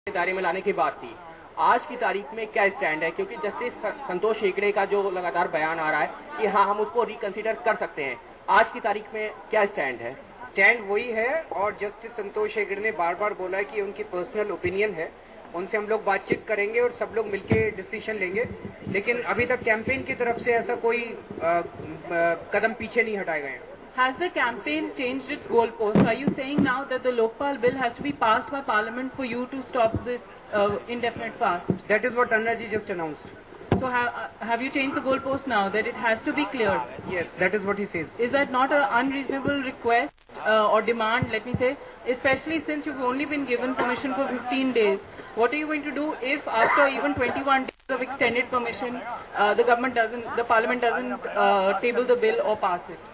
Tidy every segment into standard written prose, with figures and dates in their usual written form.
दायरे में लाने की बात थी। आज की तारीख में क्या स्टैंड है? क्योंकि जस्टिस संतोष हेगड़े का जो लगातार बयान आ रहा है कि हाँ हम उसको रिकंसिडर कर सकते हैं, आज की तारीख में क्या स्टैंड है? स्टैंड वही है और जस्टिस संतोष हेगड़े ने बार बार बोला है कि उनकी पर्सनल ओपिनियन है, उनसे हम लोग बातचीत करेंगे और सब लोग मिलके डिसीजन लेंगे। लेकिन अभी तक कैंपेन की तरफ से ऐसा कोई कदम पीछे नहीं हटाए गए हैं। Has the campaign changed its goalposts? Are you saying now that the Lokpal bill has to be passed by Parliament for you to stop this indefinite fast? That is what Anna ji just announced. So have you changed the goalpost now that it has to be cleared? Yes, that is what he says. Is that not an unreasonable request or demand, let me say, especially since you've only been given permission for 15 days? What are you going to do if after even 21 days of extended permission, the Parliament doesn't table the bill or pass it?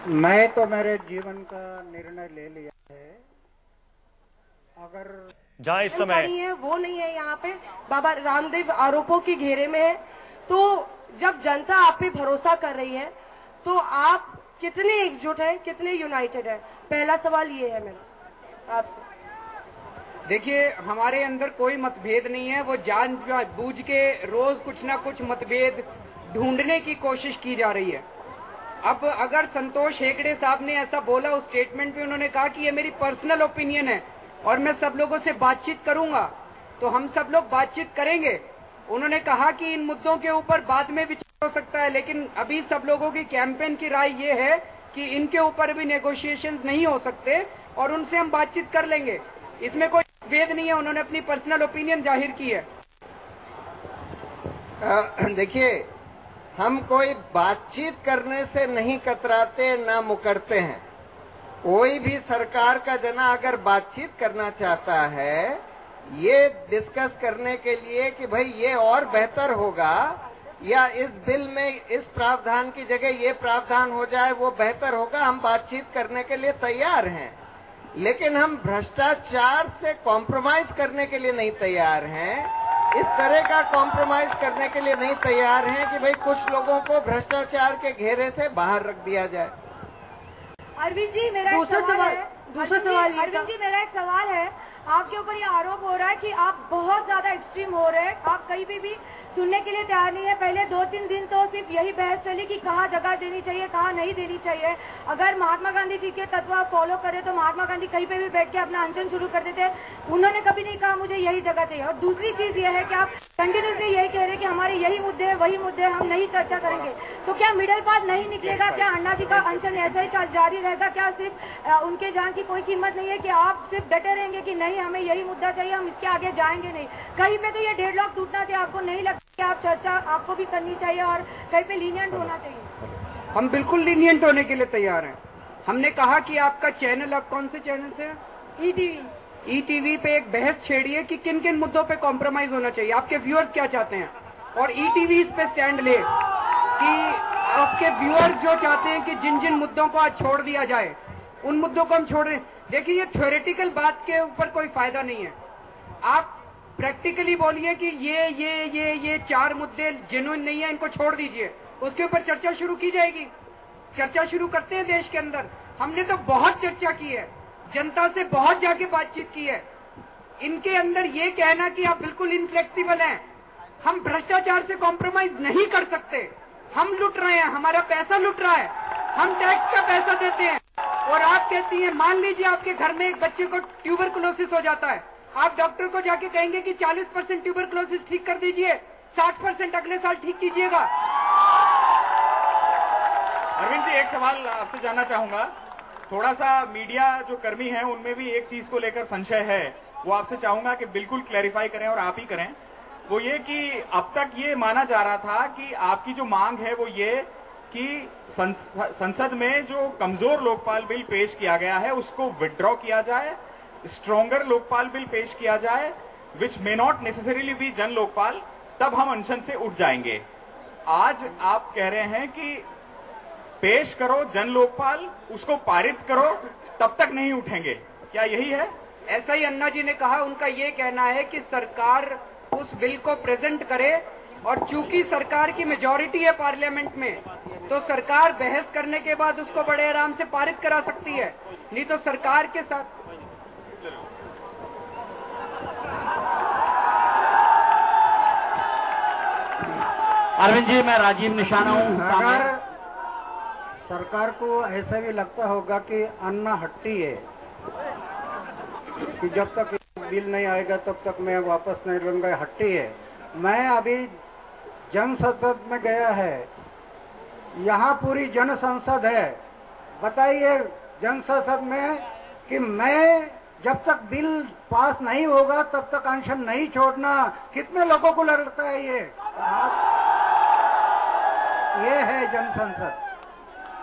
मैं तो मेरे जीवन का निर्णय ले लिया है। अगर जहाँ इस समय नहीं है वो नहीं है, यहाँ पे बाबा रामदेव आरोपों के घेरे में है, तो जब जनता आप पे भरोसा कर रही है तो आप कितने एकजुट हैं, कितने यूनाइटेड हैं? पहला सवाल ये है मेरा आपसे। देखिए, हमारे अंदर कोई मतभेद नहीं है, वो जानबूझ के रोज कुछ ना कुछ मतभेद ढूंढने की कोशिश की जा रही है। अब अगर संतोष हेगड़े साहब ने ऐसा बोला, उस स्टेटमेंट में उन्होंने कहा कि ये मेरी पर्सनल ओपिनियन है और मैं सब लोगों से बातचीत करूंगा, तो हम सब लोग बातचीत करेंगे। उन्होंने कहा कि इन मुद्दों के ऊपर बाद में विचार हो सकता है, लेकिन अभी सब लोगों की कैंपेन की राय ये है कि इनके ऊपर भी नेगोशिएशंस नहीं हो सकते और उनसे हम बातचीत कर लेंगे। इसमें कोई भेद नहीं है, उन्होंने अपनी पर्सनल ओपिनियन जाहिर की है। देखिए, हम कोई बातचीत करने से नहीं कतराते ना मुकरते हैं। कोई भी सरकार का जना अगर बातचीत करना चाहता है, ये डिस्कस करने के लिए कि भाई ये और बेहतर होगा या इस बिल में इस प्रावधान की जगह ये प्रावधान हो जाए वो बेहतर होगा, हम बातचीत करने के लिए तैयार हैं। लेकिन हम भ्रष्टाचार से कॉम्प्रोमाइज करने के लिए नहीं तैयार हैं। इस तरह का कॉम्प्रोमाइज करने के लिए नहीं तैयार हैं कि भाई कुछ लोगों को भ्रष्टाचार के घेरे से बाहर रख दिया जाए। अरविंद जी, मेरा एक सवाल है। आपके ऊपर ये आरोप हो रहा है कि आप बहुत ज्यादा एक्सट्रीम हो रहे हैं, आप कहीं भी सुनने के लिए तैयार नहीं है। पहले 2-3 दिन तो सिर्फ यही बहस चली कि कहाँ जगह देनी चाहिए, कहाँ नहीं देनी चाहिए। अगर महात्मा गांधी जी के तत्व फॉलो करें तो महात्मा गांधी कहीं पे भी बैठ के अपना अनशन शुरू कर देते। उन्होंने कभी नहीं कहा मुझे यही जगह चाहिए। और दूसरी चीज ये है कि आप कंटिन्यूसली यही कह रहे हैं कि हमारे यही मुद्दे हैं, वही मुद्दे हम नहीं चर्चा करेंगे, तो क्या मिडिल पाथ नहीं निकलेगा? क्या अन्ना जी का अनशन ऐसा ही जारी रहेगा? क्या सिर्फ उनके जान की कोई कीमत नहीं है कि आप सिर्फ डटे रहेंगे कि नहीं हमें यही मुद्दा चाहिए, हम इसके आगे जाएंगे नहीं? कहीं पे तो ये डेडलॉक टूटना चाहिए। आपको नहीं लगता कि आप चर्चा आपको भी करनी चाहिए और कहीं पे लीनियंट होना चाहिए? हम बिल्कुल लीनियंट होने के लिए तैयार हैं। हमने कहा कि आपका चैनल, आप कौन से चैनल से? ईटीवी पे एक बहस छेड़िए कि किन किन मुद्दों पे कॉम्प्रोमाइज होना चाहिए, आपके व्यूअर्स क्या चाहते हैं, और ईटीवी इस पे स्टैंड ले कि आपके व्यूअर्स जो चाहते हैं कि जिन जिन मुद्दों को आज छोड़ दिया जाए उन मुद्दों को हम छोड़ रहे हैं। देखिए, ये थ्योरेटिकल बात के ऊपर कोई फायदा नहीं है। आप प्रैक्टिकली बोलिए कि ये 4 मुद्दे जेन्युइन नहीं है, इनको छोड़ दीजिए, उसके ऊपर चर्चा शुरू की जाएगी। चर्चा शुरू करते हैं देश के अंदर। हमने तो बहुत चर्चा की है, जनता से बहुत जाके बातचीत की है। इनके अंदर ये कहना कि आप बिल्कुल इनफ्लेक्सिबल हैं, हम भ्रष्टाचार से कॉम्प्रोमाइज नहीं कर सकते, हम लुट रहे हैं, हमारा पैसा लुट रहा है, हम टैक्स का पैसा देते हैं, और आप कहती हैं मान लीजिए आपके घर में एक बच्चे को ट्यूबरकुलोसिस हो जाता है, आप डॉक्टर को जाके कहेंगे कि 40% ट्यूबरकुलोसिस ठीक कर दीजिए, 60% अगले साल ठीक कीजिएगा। अरविंद जी, एक सवाल आपसे जानना चाहूंगा। थोड़ा सा मीडिया जो कर्मी हैं उनमें भी एक चीज को लेकर संशय है, वो आपसे चाहूंगा कि बिल्कुल क्लैरिफाई करें और आप ही करें। वो ये कि अब तक ये माना जा रहा था कि आपकी जो मांग है वो ये कि संसद में जो कमजोर लोकपाल बिल पेश किया गया है उसको विथड्रॉ किया जाए, स्ट्रॉन्गर लोकपाल बिल पेश किया जाए, विच मे नॉट नेसेसरीली बी जन लोकपाल, तब हम अनशन से उठ जाएंगे। आज आप कह रहे हैं कि पेश करो जन लोकपाल, उसको पारित करो, तब तक नहीं उठेंगे, क्या यही है? ऐसा ही अन्ना जी ने कहा, उनका ये कहना है कि सरकार उस बिल को प्रेजेंट करे, और चूंकि सरकार की मेजॉरिटी है पार्लियामेंट में, तो सरकार बहस करने के बाद उसको बड़े आराम से पारित करा सकती है। नहीं तो सरकार के साथ अरविंद जी, मैं राजीव निशाना हूँ। अगर सरकार को ऐसा भी लगता होगा कि अन्ना हट्टी है, कि जब तक बिल नहीं आएगा तब तक मैं वापस नहीं लूंगा, हट्टी है। मैं अभी जन संसद में गया है, यहाँ पूरी जन संसद है। बताइए जन संसद में कि मैं जब तक बिल पास नहीं होगा तब तक अनशन नहीं छोड़ना। कितने लोगों को लगता है ये है जन संसद।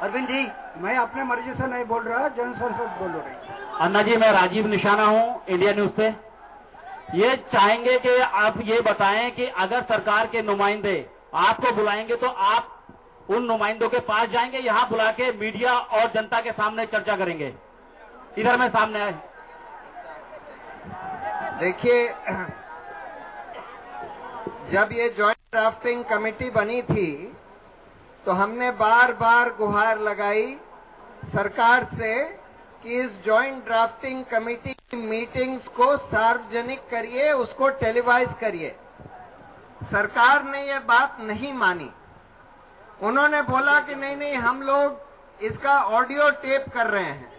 अरविंद जी, मैं अपने मर्जी से नहीं बोल रहा, जन संसद बोल रही। अन्ना जी, मैं राजीव निशाना हूँ, इंडिया न्यूज से। ये चाहेंगे कि आप ये बताएं कि अगर सरकार के नुमाइंदे आपको बुलाएंगे तो आप उन नुमाइंदों के पास जाएंगे, यहाँ बुला के मीडिया और जनता के सामने चर्चा करेंगे? इधर में सामने आए। देखिए, जब ये जॉइंट ड्राफ्टिंग कमेटी बनी थी तो हमने बार बार गुहार लगाई सरकार से कि इस जॉइंट ड्राफ्टिंग कमेटी की मीटिंग्स को सार्वजनिक करिए, उसको टेलीवाइज करिए। सरकार ने ये बात नहीं मानी। उन्होंने बोला कि नहीं नहीं, हम लोग इसका ऑडियो टेप कर रहे हैं।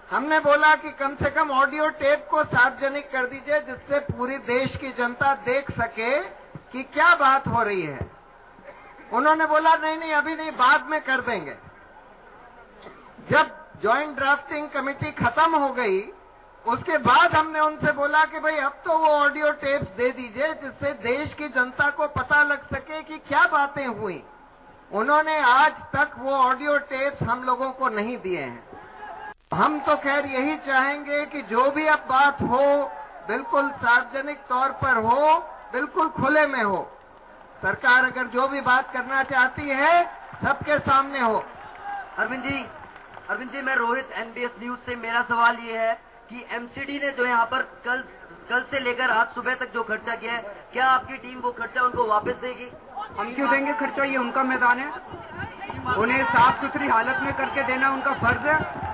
हमने बोला कि कम से कम ऑडियो टेप को सार्वजनिक कर दीजिए, जिससे पूरी देश की जनता देख सके कि क्या बात हो रही है। उन्होंने बोला नहीं नहीं, अभी नहीं, बाद में कर देंगे। जब जॉइंट ड्राफ्टिंग कमेटी खत्म हो गई, उसके बाद हमने उनसे बोला कि भाई अब तो वो ऑडियो टेप्स दे दीजिए, जिससे देश की जनता को पता लग सके कि क्या बातें हुई। उन्होंने आज तक वो ऑडियो टेप्स हम लोगों को नहीं दिए हैं। हम तो खैर यही चाहेंगे कि जो भी अब बात हो बिल्कुल सार्वजनिक तौर पर हो, बिल्कुल खुले में हो। सरकार अगर जो भी बात करना चाहती है सबके सामने हो। अरविंद जी, मैं रोहित, एनबीएस न्यूज से। मेरा सवाल ये है कि एमसीडी ने जो यहाँ पर कल से लेकर आज सुबह तक जो खर्चा किया है, क्या आपकी टीम वो खर्चा उनको वापस देगी? हम क्यों देंगे खर्चा? ये उनका मैदान है, उन्हें साफ सुथरी हालत में करके देना उनका फर्ज है।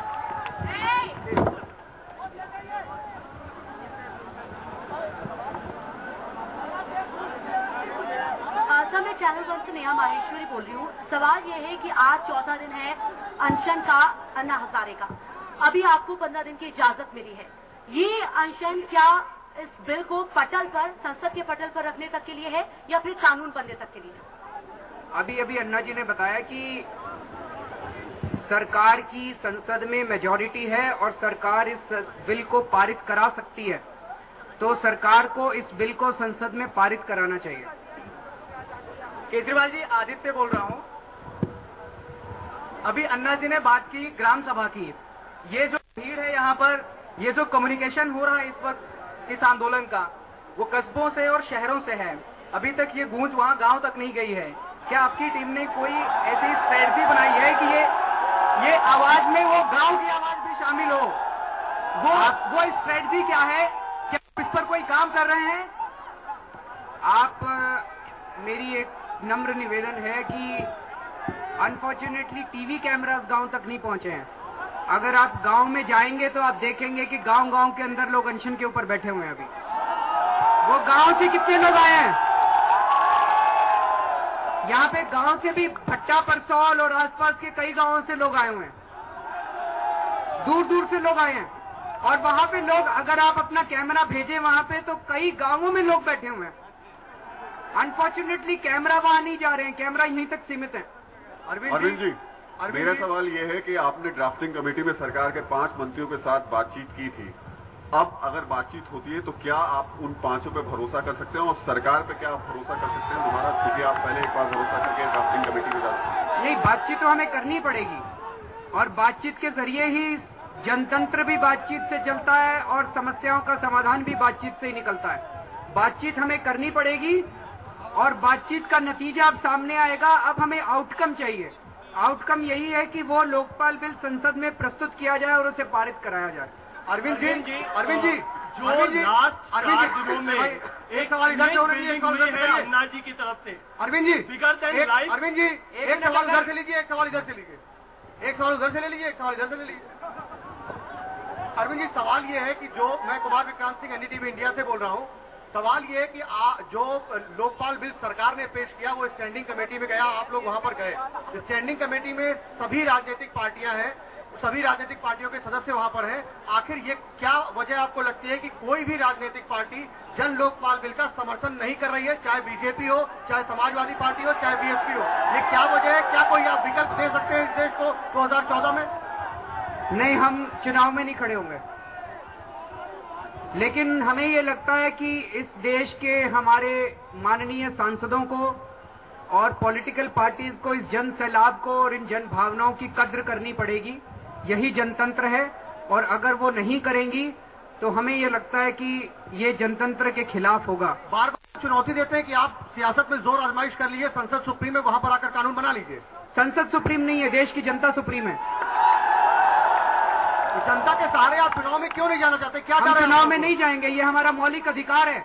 मैं चैनल वन से नेहा माहेश्वरी बोल रही हूँ। सवाल ये है कि आज चौथा दिन है अनशन का अन्ना हजारे का। अभी आपको 15 दिन की इजाजत मिली है। ये अनशन क्या इस बिल को पटल पर, संसद के पटल पर रखने तक के लिए है या फिर कानून बनने तक के लिए? अभी अन्ना जी ने बताया कि सरकार की संसद में मेजॉरिटी है और सरकार इस बिल को पारित करा सकती है, तो सरकार को इस बिल को संसद में पारित कराना चाहिए। केजरीवाल जी, आदित्य बोल रहा हूं। अभी अन्ना जी ने बात की ग्राम सभा की। ये जो भीड़ है यहाँ पर, ये जो कम्युनिकेशन हो रहा है इस वक्त इस आंदोलन का, वो कस्बों से और शहरों से है। अभी तक ये गूंज वहाँ गांव तक नहीं गई है। क्या आपकी टीम ने कोई ऐसी स्ट्रेटजी बनाई है कि ये आवाज में वो गांव की आवाज भी शामिल हो? वो स्ट्रेटजी क्या है? क्या इस पर कोई काम कर रहे हैं? आप, मेरी एक नम्र निवेदन है कि अनफॉर्चुनेटली टीवी कैमरास गांव तक नहीं पहुंचे हैं। अगर आप गांव में जाएंगे तो आप देखेंगे कि गांव के अंदर लोग अनशन के ऊपर बैठे हुए हैं। अभी वो गांव से कितने लोग आए हैं? यहाँ पे गांव से भी भट्टा, परसौल और आसपास के कई गांवों से लोग आए हुए हैं, दूर दूर से लोग आए हैं। और वहां पे लोग, अगर आप अपना कैमरा भेजें वहां पे, तो कई गांवों में लोग बैठे हुए हैं। अनफॉर्चुनेटली कैमरा वहां नहीं जा रहे हैं, कैमरा यहीं तक सीमित है। अरविंद जी, मेरा सवाल ये है कि आपने ड्राफ्टिंग कमेटी में सरकार के 5 मंत्रियों के साथ बातचीत की थी। अब अगर बातचीत होती है तो क्या आप उन 5 पे भरोसा कर सकते हैं और सरकार पे क्या आप भरोसा कर सकते हैं दोबारा? क्योंकि आप पहले एक बार भरोसा करके ड्राफ्टिंग कमेटी में जाते हैं। नहीं, बातचीत तो हमें करनी पड़ेगी और बातचीत के जरिए ही जनतंत्र भी बातचीत से चलता है और समस्याओं का समाधान भी बातचीत से ही निकलता है। बातचीत हमें करनी पड़ेगी और बातचीत का नतीजा अब सामने आएगा। अब हमें आउटकम चाहिए। आउटकम यही है कि वो लोकपाल बिल संसद में प्रस्तुत किया जाए और उसे पारित कराया जाए। अरविंद जी जो लास्ट 4 दिनों में एक सवाल इधर से होना चाहिए, एक सवाल है अन्ना जी की तरफ से। अरविंद जी अरविंद जी एक सवाल इधर से लीजिए, एक सवाल इधर से लीजिए, एक सवाल उधर से ले लीजिए, एक सवाल इधर से ले लीजिए। अरविंद जी सवाल ये है कि जो मैं कुमार विक्रांत सिंह एनडीटीवी इंडिया से बोल रहा हूँ, सवाल ये है कि जो लोकपाल बिल सरकार ने पेश किया वो स्टैंडिंग कमेटी में गया, आप लोग वहां पर गए। स्टैंडिंग कमेटी में सभी राजनीतिक पार्टियां हैं, सभी राजनीतिक पार्टियों के सदस्य वहां पर हैं। आखिर ये क्या वजह आपको लगती है कि कोई भी राजनीतिक पार्टी जन लोकपाल बिल का समर्थन नहीं कर रही है, चाहे बीजेपी हो, चाहे समाजवादी पार्टी हो, चाहे बीएसपी हो? ये क्या वजह है? क्या कोई आप विकल्प दे सकते हैं इस देश को 2014 में? नहीं, हम चुनाव में नहीं खड़े होंगे, लेकिन हमें ये लगता है कि इस देश के हमारे माननीय सांसदों को और पॉलिटिकल पार्टीज को इस जन सैलाब को और इन जन भावनाओं की कद्र करनी पड़ेगी। यही जनतंत्र है, और अगर वो नहीं करेंगी तो हमें ये लगता है कि ये जनतंत्र के खिलाफ होगा। बार बार चुनौती देते हैं कि आप सियासत में जोर आजमाइश कर लीजिए, संसद सुप्रीम है, वहां पर आकर कानून बना लीजिए। संसद सुप्रीम नहीं है, देश की जनता सुप्रीम है। जनता के सहारे आप चुनाव में क्यों नहीं जाना चाहते? क्या हम चुनाव में नहीं जाएंगे, ये हमारा मौलिक अधिकार है।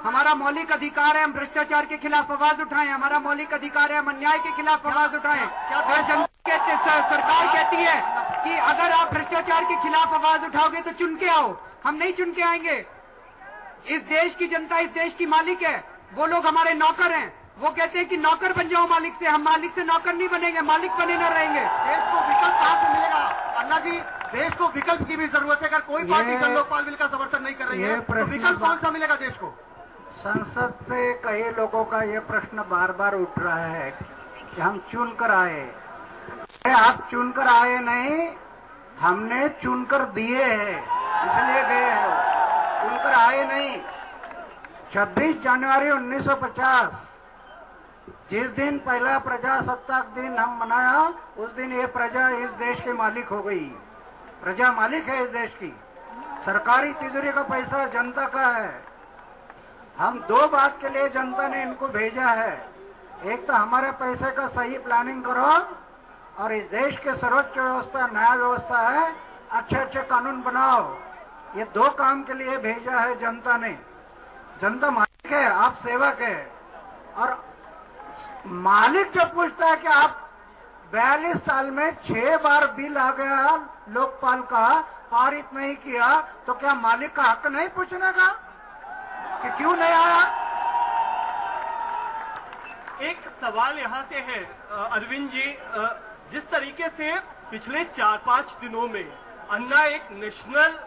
हमारा मौलिक अधिकार है हम भ्रष्टाचार के खिलाफ आवाज उठाएं, हमारा मौलिक अधिकार है हम अन्याय के खिलाफ आवाज उठाएं। और सरकार कहती है कि अगर आप भ्रष्टाचार के खिलाफ आवाज उठाओगे तो चुन के आओ, हम नहीं चुन के आएंगे। इस देश की जनता इस देश की मालिक है, वो लोग हमारे नौकर हैं। वो कहते हैं कि नौकर बन जाओ मालिक से, हम मालिक से नौकर नहीं बनेंगे, मालिक बने न रहेंगे। देश को विकल्प कहाँ से मिलेगा? अन्ना जी, देश को विकल्प की भी जरूरत है। अगर कोई पार्टी जन लोकपाल बिल का समर्थन नहीं कर रही है तो विकल्प कौन सा मिलेगा देश को? संसद से कई लोगों का ये प्रश्न बार बार उठ रहा है कि हम चुनकर आए। आप चुनकर आए नहीं, हमने चुनकर दिए हैं, इसलिए गए हैं, चुनकर आए नहीं। 26 जनवरी 1950 जिस दिन पहला प्रजासत्ताक दिन हम मनाया, उस दिन ये प्रजा इस देश के मालिक हो गई। प्रजा मालिक है इस देश की। सरकारी तिजोरी का पैसा जनता का है। हम दो बात के लिए जनता ने इनको भेजा है, एक तो हमारे पैसे का सही प्लानिंग करो, और इस देश के सर्वोच्च व्यवस्था न्याय व्यवस्था है, अच्छे अच्छे कानून बनाओ। ये दो काम के लिए भेजा है जनता ने। जनता मालिक है, आप सेवक है। और मालिक जब पूछता है कि आप 42 साल में 6 बार बिल आ गया लोकपाल का, पारित नहीं किया, तो क्या मालिक का हक नहीं पूछने का कि क्यों नहीं आया? एक सवाल यहाँ से है अरविंद जी, जिस तरीके से पिछले 4-5 दिनों में अन्ना एक नेशनल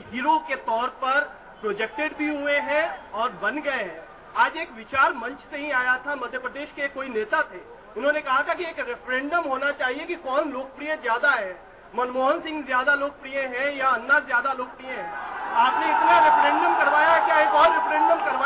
हीरो के तौर पर प्रोजेक्टेड भी हुए हैं और बन गए हैं। आज एक विचार मंच से ही आया था, मध्य प्रदेश के कोई नेता थे, उन्होंने कहा था कि एक रेफरेंडम होना चाहिए कि कौन लोकप्रिय ज्यादा है, मनमोहन सिंह ज्यादा लोकप्रिय है या अन्ना ज्यादा लोकप्रिय है। आपने इतना रेफरेंडम करवाया, क्या एक और रेफरेंडम करवाया?